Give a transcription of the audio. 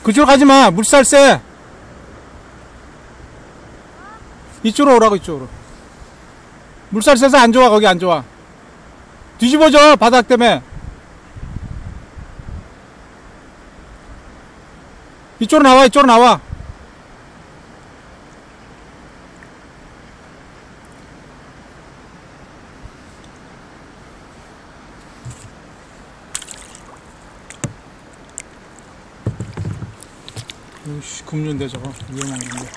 그쪽으로 가지마. 물살 세. 이쪽으로 오라고. 이쪽으로. 물살 세서 안 좋아. 거기 안 좋아. 뒤집어져. 바닥 때문에. 이쪽으로 나와. 이쪽으로 나와. 으이씨, 굽는데 저거 위험한 건데.